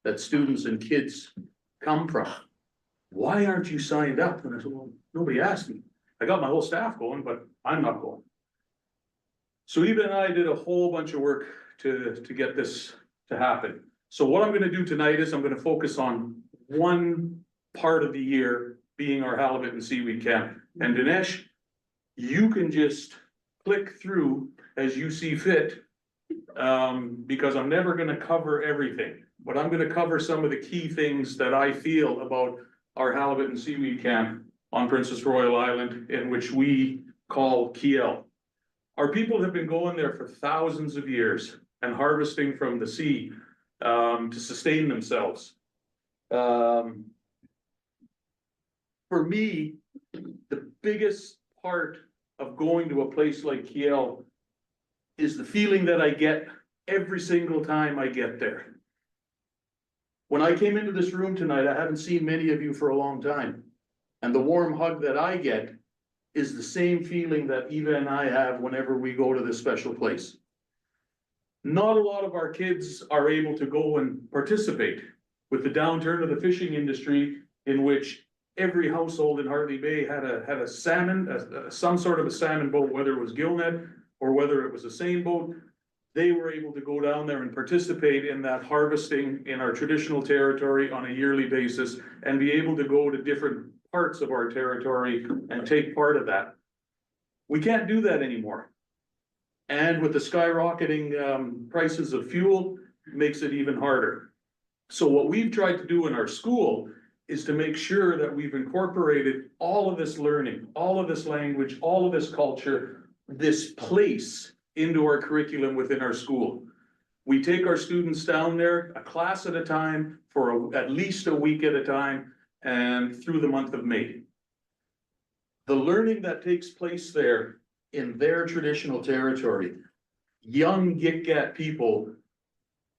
that students and kids come from. Why aren't you signed up? And I said, well, nobody asked me. I got my whole staff going, but I'm not going. So Eva and I did a whole bunch of work to get this to happen. So what I'm gonna do tonight is I'm gonna focus on one part of the year being our halibut and seaweed camp. And Dinesh, you can just click through as you see fit. Because I'm never gonna cover everything, but I'm gonna cover some of the key things that I feel about our halibut and seaweed camp on Princess Royal Island, in which we call Kiel. Our people have been going there for thousands of years and harvesting from the sea to sustain themselves. For me, the biggest part of going to a place like Kiel is the feeling that I get every single time I get there. When I came into this room tonight, I haven't seen many of you for a long time. And the warm hug that I get is the same feeling that Eva and I have whenever we go to this special place. Not a lot of our kids are able to go and participate with the downturn of the fishing industry, in which every household in Hartley Bay had a salmon, some sort of a salmon boat, whether it was gillnet or whether it was a seine boat. They were able to go down there and participate in that harvesting in our traditional territory on a yearly basis and be able to go to different parts of our territory and take part of that. We can't do that anymore. And with the skyrocketing prices of fuel, it makes it even harder. So what we've tried to do in our school is to make sure that we've incorporated all of this learning, all of this language, all of this culture, this place into our curriculum within our school. We take our students down there a class at a time for at least a week at a time and through the month of May. The learning that takes place there in their traditional territory, young Gitgat people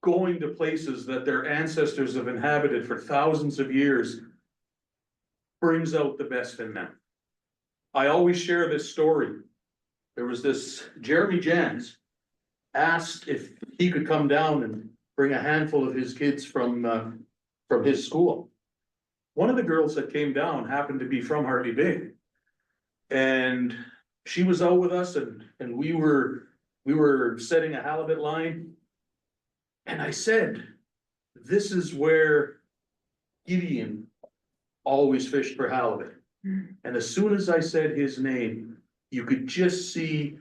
going to places that their ancestors have inhabited for thousands of years, brings out the best in them. I always share this story. There was this Jeremy Jans asked if he could come down and bring a handful of his kids from his school. One of the girls that came down happened to be from Hartley Bay. And she was out with us and we were setting a halibut line. And I said, this is where Gideon always fished for halibut. And as soon as I said his name, you could just see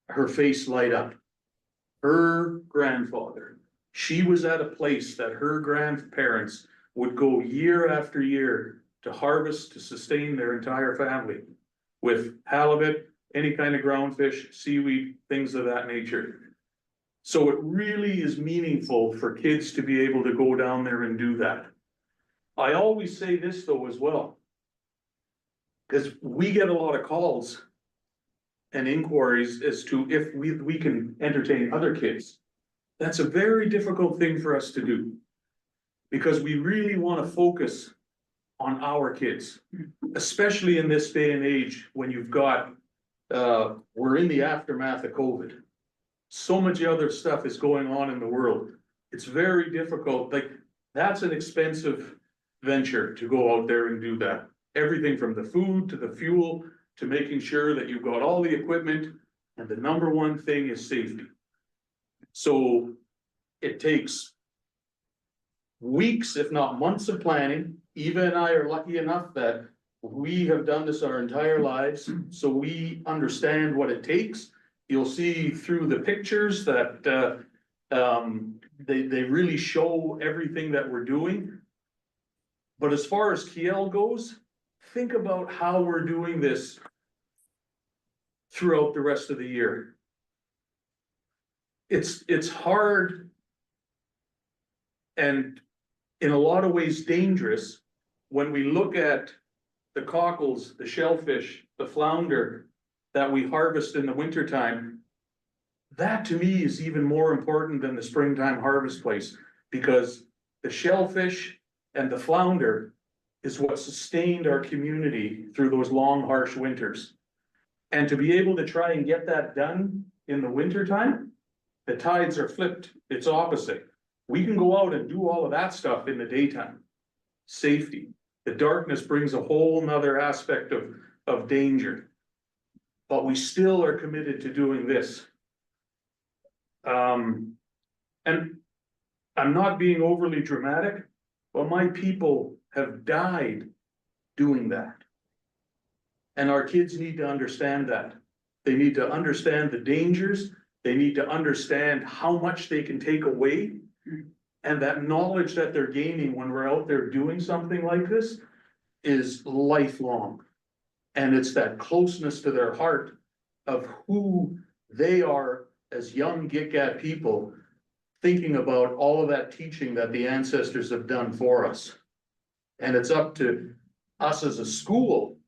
her face light up. Her grandfather, she was at a place that her grandparents would go year after year to harvest, to sustain their entire family with halibut, any kind of ground fish, seaweed, things of that nature. So it really is meaningful for kids to be able to go down there and do that. I always say this though as well, because we get a lot of calls and inquiries as to if we can entertain other kids. That's a very difficult thing for us to do, because we really want to focus on our kids, especially in this day and age when you've got, we're in the aftermath of COVID. So much other stuff is going on in the world. It's very difficult. Like, that's an expensive venture to go out there and do that. Everything from the food to the fuel to making sure that you've got all the equipment, and the number one thing is safety. So it takes weeks, if not months of planning. Eva and I are lucky enough that we have done this our entire lives, so we understand what it takes. You'll see through the pictures that they really show everything that we're doing. But as far as Kiel goes, think about how we're doing this throughout the rest of the year. It's hard and in a lot of ways dangerous when we look at the cockles, the shellfish, the flounder that we harvest in the wintertime. That to me is even more important than the springtime harvest place, because the shellfish and the flounder is what sustained our community through those long, harsh winters. And to be able to try and get that done in the wintertime, the tides are flipped, it's opposite. We can go out and do all of that stuff in the daytime. Safety, the darkness brings a whole nother aspect of danger. But we still are committed to doing this. And I'm not being overly dramatic, but my people have died doing that. And our kids need to understand that. They need to understand the dangers. They need to understand how much they can take away. And that knowledge that they're gaining when we're out there doing something like this is lifelong. And it's that closeness to their heart of who they are as young Gitga'at people, thinking about all of that teaching that the ancestors have done for us. And it's up to us as a school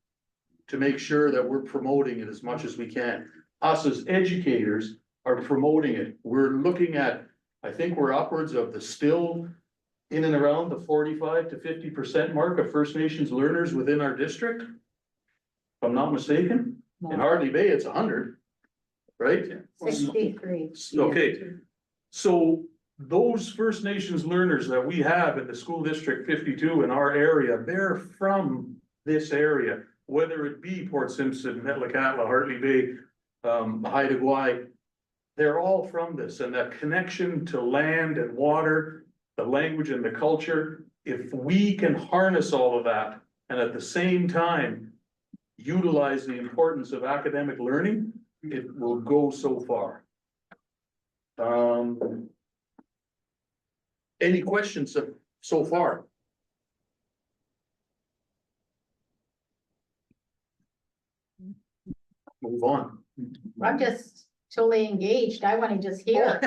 to make sure that we're promoting it as much as we can. Us as educators are promoting it. We're looking at, I think we're upwards of the still in and around the 45 to 50% mark of First Nations learners within our district. If I'm not mistaken, in Hartley Bay, it's 100, right? 63. Okay, so those First Nations learners that we have in the school district 52 in our area, they're from this area, whether it be Port Simpson, Metlakatla, Hartley Bay, Haida Gwaii, they're all from this, and that connection to land and water, the language and the culture, if we can harness all of that, and at the same time, utilize the importance of academic learning, it will go so far. Any questions so far? Move on. I'm just totally engaged. I want to just hear.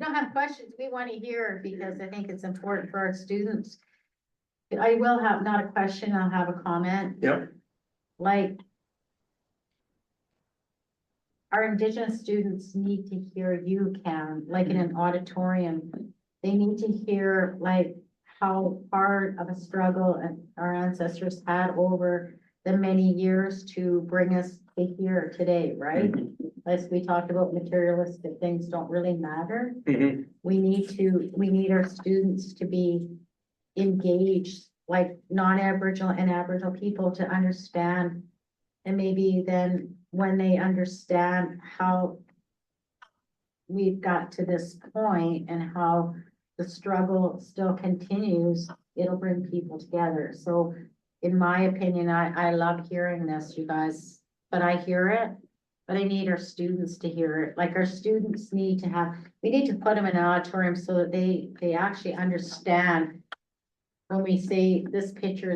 Don't have questions. We want to hear because I think it's important for our students. I will have not a question, I'll have a comment. Yep. Like, our Indigenous students need to hear you, Cam, like in an auditorium. They need to hear like how hard of a struggle and our ancestors had over the many years to bring us to here today, right? As we talked about, materialistic things don't really matter. Mhm. We need our students to be engaged, like non-Aboriginal and Aboriginal people to understand. And maybe then when they understand how we've got to this point and how the struggle still continues, it'll bring people together. So in my opinion, I love hearing this, you guys, but I hear it. But I need our students to hear it. Like our students need to have, we need to put them in an auditorium so that they actually understand. When we say this picture,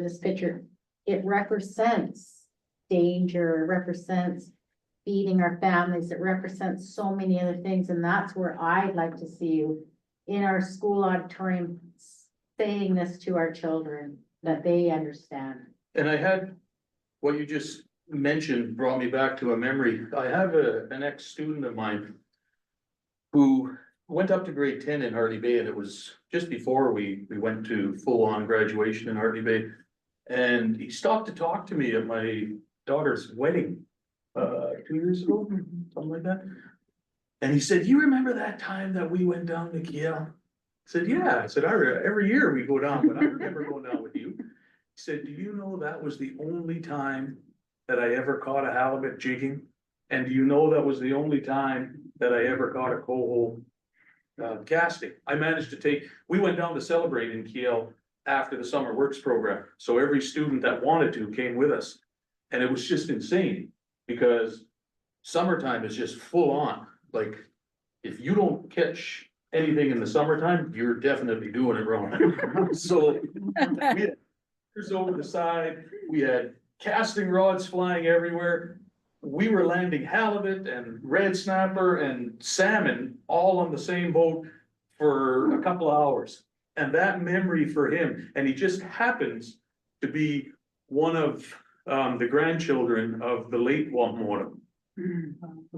it represents danger, it represents feeding our families, it represents so many other things. And that's where I'd like to see you in our school auditorium saying this to our children, that they understand. And I had, what you just mentioned brought me back to a memory. I have an ex-student of mine who went up to grade 10 in Hartley Bay, and it was just before we went to full-on graduation in Hartley Bay. And he stopped to talk to me at my daughter's wedding 2 years ago, something like that. And he said, "You remember that time that we went down to Kiel?" I said, "Yeah." I said, every year we go down, but I remember going down with you." He said, "Do you know that was the only time that I ever caught a halibut jigging? And do you know that was the only time that I ever caught a coho casting?" I managed to take, we went down to celebrate in Kiel after the summer works program. So every student that wanted to came with us. And it was just insane because summertime is just full on. Like, if you don't catch anything in the summertime, you're definitely doing it wrong. So we had over the side, we had casting rods flying everywhere. We were landing halibut and red snapper and salmon all on the same boat for a couple of hours. And that memory for him, and he just happens to be one of the grandchildren of the late Wampanoag.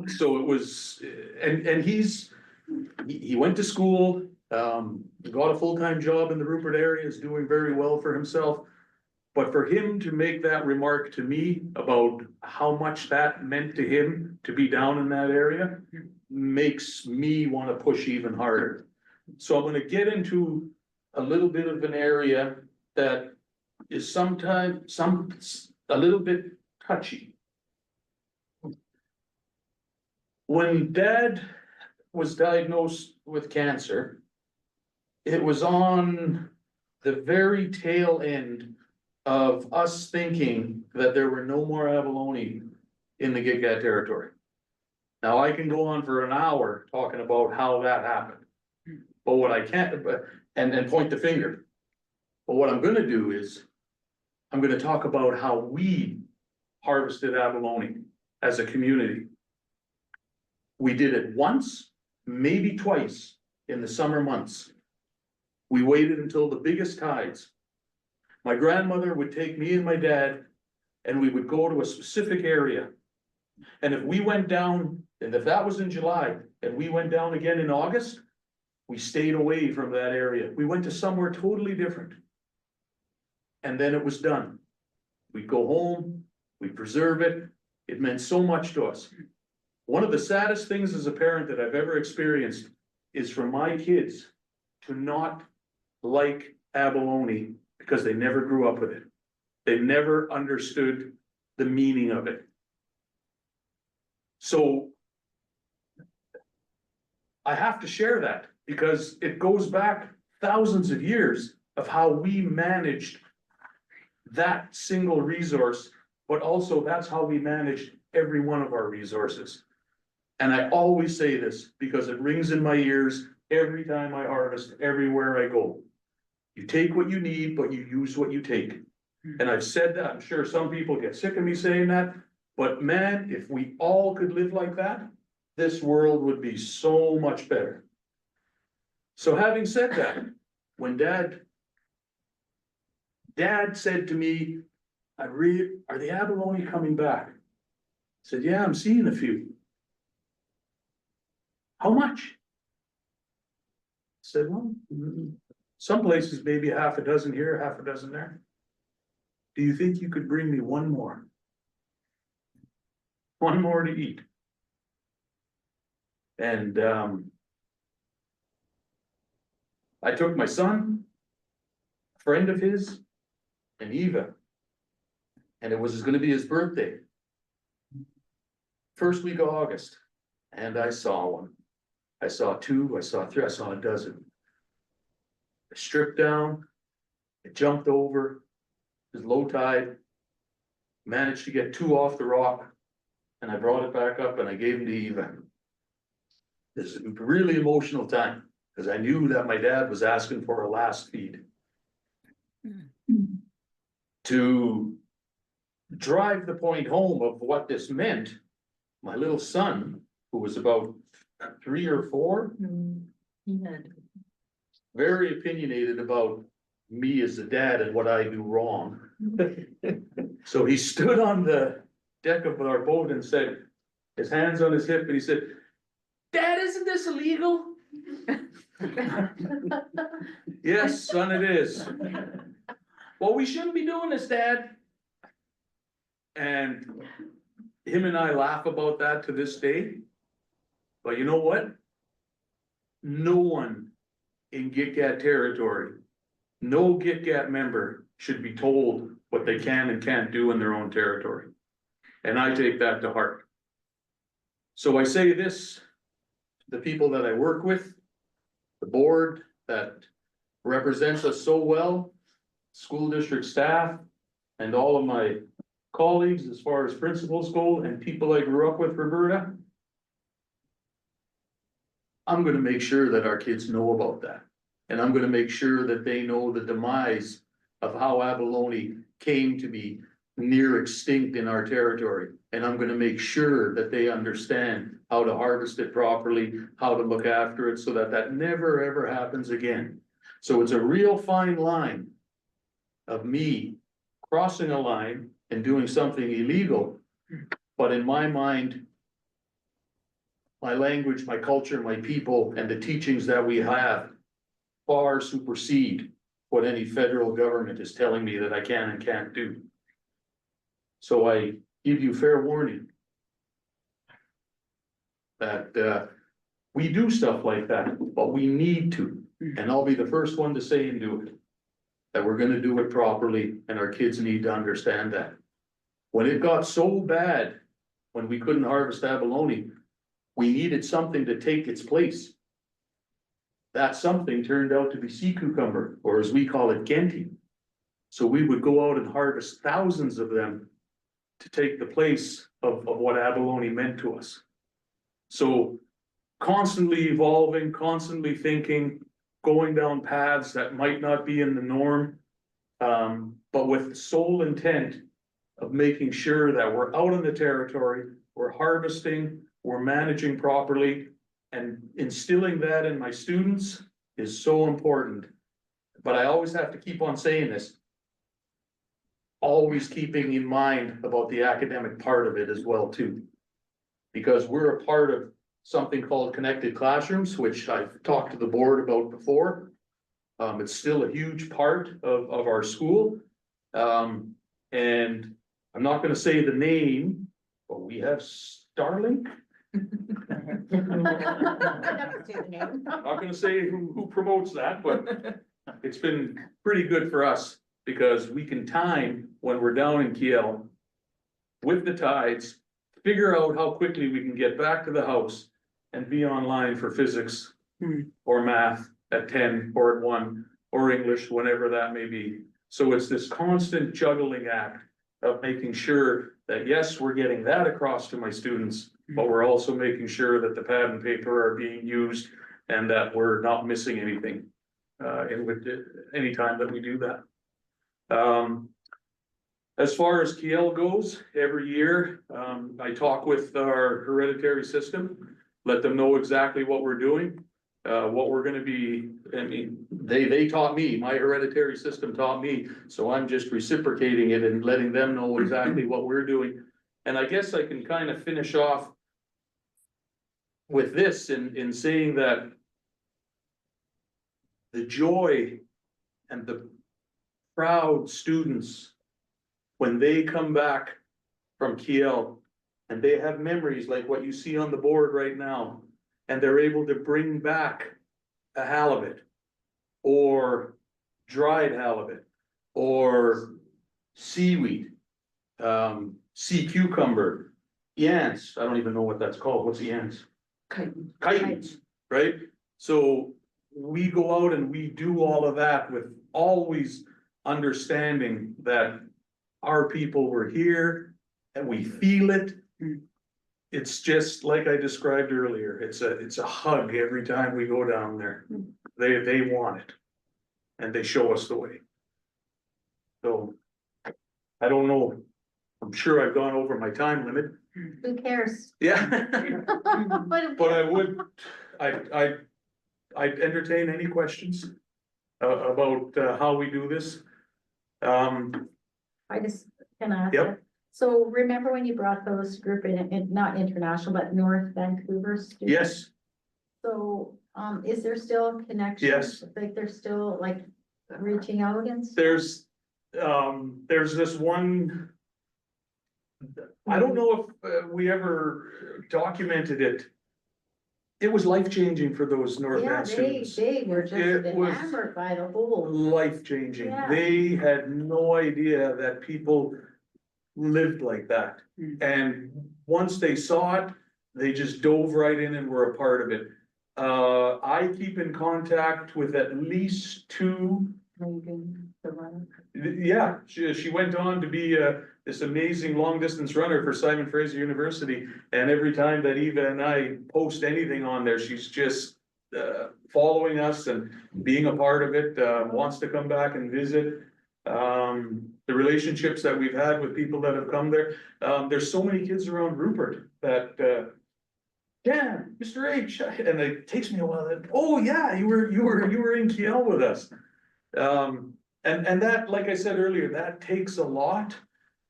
So it was, and he went to school, got a full-time job in the Rupert area, is doing very well for himself. But for him to make that remark to me about how much that meant to him to be down in that area makes me want to push even harder. So I'm gonna get into a little bit of an area that is sometimes, a little bit touchy. When Dad was diagnosed with cancer, it was on the very tail end of us thinking that there were no more abalone in the Gitga'at territory. Now, I can go on for an hour talking about how that happened. But what I can't, and point the finger. But what I'm gonna do is, I'm gonna talk about how we harvested abalone as a community. We did it once, maybe twice in the summer months. We waited until the biggest tides. My grandmother would take me and my dad, and we would go to a specific area. And if we went down, and if that was in July, and we went down again in August, we stayed away from that area. We went to somewhere totally different. And then it was done. We'd go home, we'd preserve it. It meant so much to us. One of the saddest things as a parent that I've ever experienced is for my kids to not like abalone because they never grew up with it. They never understood the meaning of it. So I have to share that because it goes back thousands of years of how we managed that single resource, but also that's how we managed every one of our resources. And I always say this because it rings in my ears every time I harvest, everywhere I go. You take what you need, but you use what you take. And I've said that, I'm sure some people get sick of me saying that, but man, if we all could live like that, this world would be so much better. So having said that, when Dad said to me, are the abalone coming back? I said, yeah, I'm seeing a few. How much? I said, well, some places maybe a half a dozen here, half a dozen there. Do you think you could bring me one more? One more to eat? And I took my son, a friend of his, and Eva. And it was gonna be his birthday. First week of August. And I saw one. I saw two, I saw three, I saw a dozen. I stripped down, I jumped over, it was low tide. Managed to get two off the rock. And I brought it back up and I gave them to Eva. This is a really emotional time, because I knew that my dad was asking for a last feed. To drive the point home of what this meant, my little son, who was about 3 or 4, very opinionated about me as a dad and what I do wrong. So he stood on the deck of our boat and said, his hands on his hip, and he said, Dad, isn't this illegal? Yes, son, it is. Well, we shouldn't be doing this, Dad. And him and I laugh about that to this day. But you know what? No one in Gitga'at territory, no Gitga'at member should be told what they can and can't do in their own territory. And I take that to heart. So I say this, the people that I work with, the board that represents us so well, school district staff, and all of my colleagues as far as principals go and people I grew up with, Roberta. I'm gonna make sure that our kids know about that. And I'm gonna make sure that they know the demise of how abalone came to be near extinct in our territory. And I'm gonna make sure that they understand how to harvest it properly, how to look after it so that that never ever happens again. So it's a real fine line of me crossing a line and doing something illegal. But in my mind, my language, my culture, my people, and the teachings that we have far supersede what any federal government is telling me that I can and can't do. So I give you fair warning that We do stuff like that, but we need to, and I'll be the first one to say and do it. That we're gonna do it properly, and our kids need to understand that. When it got so bad, when we couldn't harvest abalone, we needed something to take its place. That something turned out to be sea cucumber, or as we call it, Genti. So we would go out and harvest thousands of them to take the place of what abalone meant to us. So constantly evolving, constantly thinking, going down paths that might not be in the norm. But with the sole intent of making sure that we're out in the territory, we're harvesting, we're managing properly, and instilling that in my students is so important. But I always have to keep on saying this. Always keeping in mind about the academic part of it as well too. Because we're a part of something called Connected Classrooms, which I've talked to the board about before. It's still a huge part of our school. And I'm not gonna say the name, but we have Starlink. Not gonna say who promotes that, but it's been pretty good for us because we can time when we're down in Kiel with the tides, figure out how quickly we can get back to the house and be online for physics or math at 10 or at 1 or English, whenever that may be. So it's this constant juggling act of making sure that, yes, we're getting that across to my students, but we're also making sure that the pad and paper are being used and that we're not missing anything any time that we do that. As far as Kiel goes, every year, I talk with our hereditary system, let them know exactly what we're doing, what we're gonna be. I mean, they taught me, my hereditary system taught me, so I'm just reciprocating it and letting them know exactly what we're doing. And I guess I can kind of finish off with this in saying that the joy and the proud students, when they come back from Kiel and they have memories like what you see on the board right now, and they're able to bring back a halibut or dried halibut or seaweed, sea cucumber, yance, I don't even know what that's called, what's the yance? Chitons, right? So we go out and we do all of that with always understanding that our people were here and we feel it. It's just like I described earlier, it's a hug every time we go down there. They want it. And they show us the way. So, I don't know, I'm sure I've gone over my time limit. Who cares? Yeah. But But I'd entertain any questions about how we do this. I just can ask. Yep. So remember when you brought those group in, not international, but North Vancouver students? Yes, So, is there still a connection? Yes. Like they're still like reaching out and stuff? there's this one. I don't know if we ever documented it. It was life-changing for those North Yeah, Van students. they were just It was enamored by the whole. life-changing. Yeah. They had no idea that people lived like that. And once they saw it, they just dove right in and were a part of it. I keep in contact with at least 2. Yeah, she went on to be this amazing long distance runner for Simon Fraser University. And every time that Eva and I post anything on there, she's just following us and being a part of it, wants to come back and visit. The relationships that we've had with people that have come there. There's so many kids around Rupert that yeah, Mr. H, and it takes me a while. Oh yeah, you were in Kiel with us. And that, like I said earlier, that takes a lot.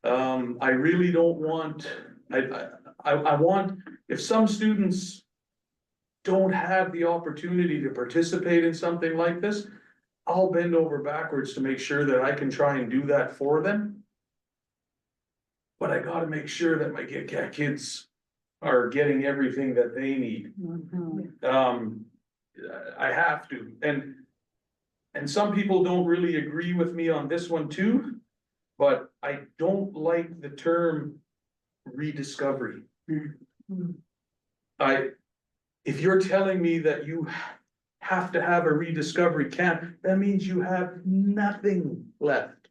I really don't want, I want, if some students don't have the opportunity to participate in something like this, I'll bend over backwards to make sure that I can try and do that for them. But I gotta make sure that my kids are getting everything that they need. I have to, and some people don't really agree with me on this one too, but I don't like the term rediscovery. If you're telling me that you have to have a rediscovery camp, that means you have nothing left.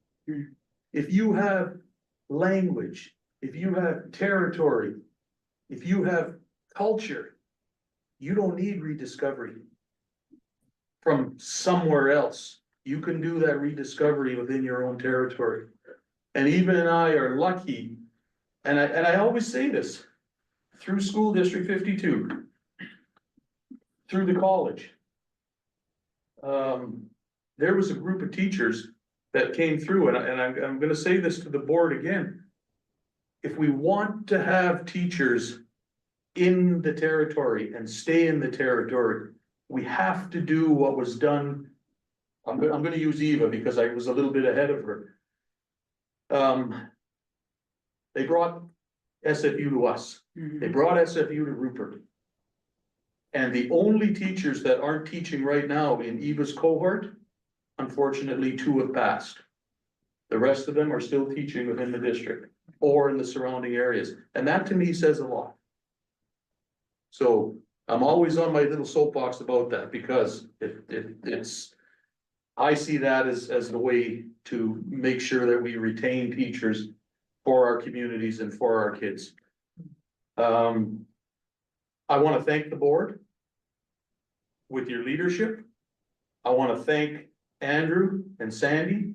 If you have language, if you have territory, if you have culture, you don't need rediscovery from somewhere else. You can do that rediscovery within your own territory. And even and I are lucky, and I always say this, through School District 52, through the college. There was a group of teachers that came through, and I'm gonna say this to the board again. If we want to have teachers in the territory and stay in the territory, we have to do what was done. I'm gonna use Eva because I was a little bit ahead of her. They brought SFU to us. They brought SFU to Rupert. And the only teachers that aren't teaching right now in Eva's cohort, unfortunately, 2 have passed. The rest of them are still teaching within the district or in the surrounding areas. And that to me says a lot. So I'm always on my little soapbox about that because it's, I see that as the way to make sure that we retain teachers for our communities and for our kids. I want to thank the board with your leadership. I want to thank Andrew and Sandy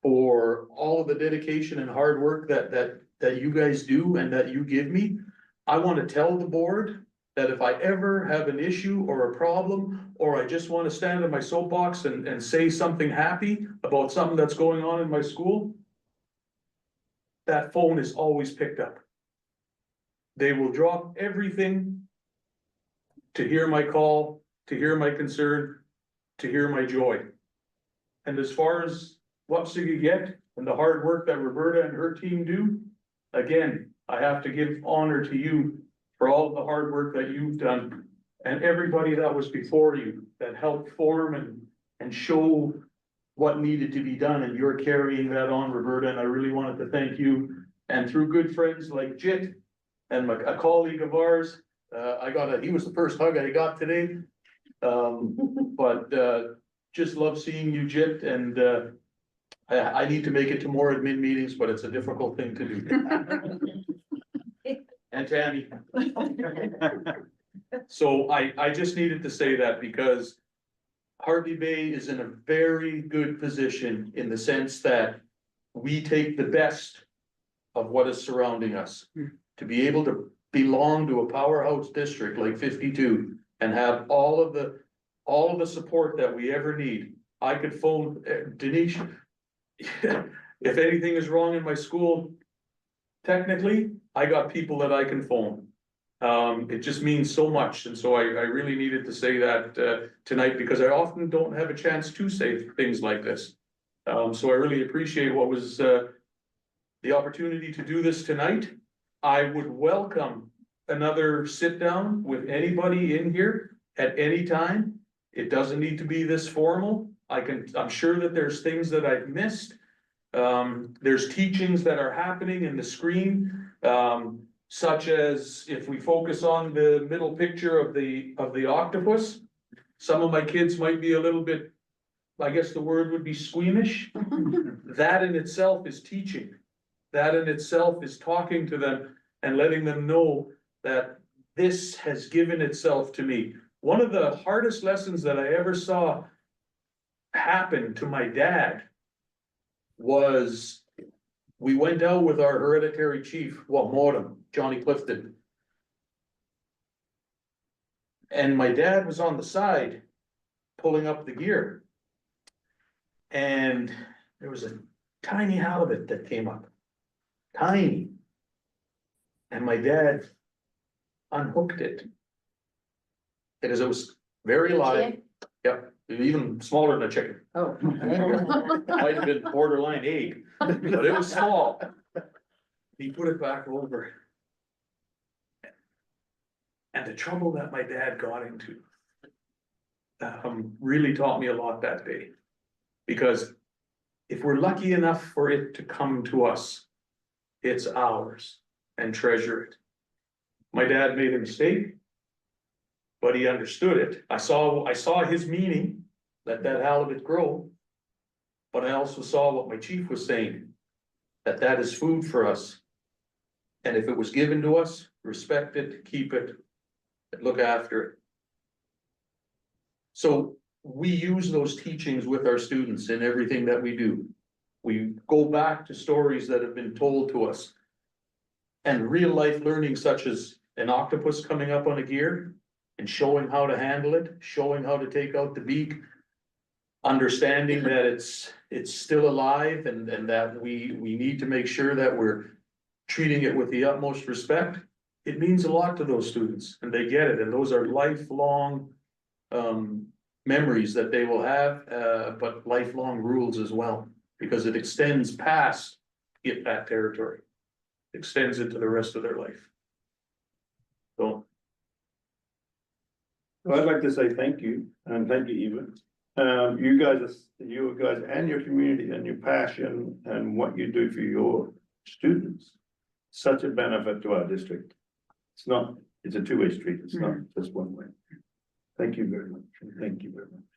for all of the dedication and hard work that you guys do and that you give me. I want to tell the board that if I ever have an issue or a problem, or I just want to stand in my soapbox and say something happy about something that's going on in my school, that phone is always picked up. They will drop everything to hear my call, to hear my concern, to hear my joy. And as far as Wapsiga get and the hard work that Roberta and her team do, again, I have to give honor to you for all the hard work that you've done and everybody that was before you that helped form and show what needed to be done, and you're carrying that on, Roberta, and I really wanted to thank you. And through good friends like Jit and a colleague of ours, he was the first hug I got today. Just love seeing you, Jit, and I need to make it to more admin meetings, but it's a difficult thing to do. And Tammy. So I just needed to say that because Hartley Bay is in a very good position in the sense that we take the best of what is surrounding us. To be able to belong to a powerhouse district like 52 and have all of the support that we ever need. I could phone Denise. If anything is wrong in my school, technically, I got people that I can phone. It just means so much, and so I really needed to say that tonight because I often don't have a chance to say things like this. So I really appreciate what was the opportunity to do this tonight. I would welcome another sit down with anybody in here at any time. It doesn't need to be this formal. I'm sure that there's things that I've missed. There's teachings that are happening in the screen. Such as if we focus on the middle picture of the octopus, some of my kids might be a little bit, I guess the word would be squeamish. That in itself is teaching. That in itself is talking to them and letting them know that this has given itself to me. One of the hardest lessons that I ever saw happen to my dad was we went out with our hereditary chief, Modem, Johnny Clifton. And my dad was on the side pulling up the gear. And there was a tiny halibut that came up. Tiny. And my dad unhooked it. Because it was very live. Yep, even smaller than a chicken. Oh. Might have been borderline egg, but it was small. He put it back over. And the trouble that my dad got into. Really taught me a lot that day. Because if we're lucky enough for it to come to us, it's ours and treasure it. My dad made a mistake. But he understood it. I saw his meaning, let that halibut grow. But I also saw what my chief was saying, that is food for us. And if it was given to us, respect it, keep it, look after it. So we use those teachings with our students in everything that we do. We go back to stories that have been told to us. And real life learning such as an octopus coming up on a gear and showing how to handle it, showing how to take out the beak. Understanding that it's still alive and that we need to make sure that we're treating it with the utmost respect. It means a lot to those students and they get it, and those are lifelong memories that they will have, but lifelong rules as well, because it extends past that territory. Extends into the rest of their life. So. Well, I'd like to say thank you, and thank you, Eva. You guys and your community and your passion and what you do for your students. Such a benefit to our district. It's a two-way street, it's not just one way. Thank you very much, thank you very much.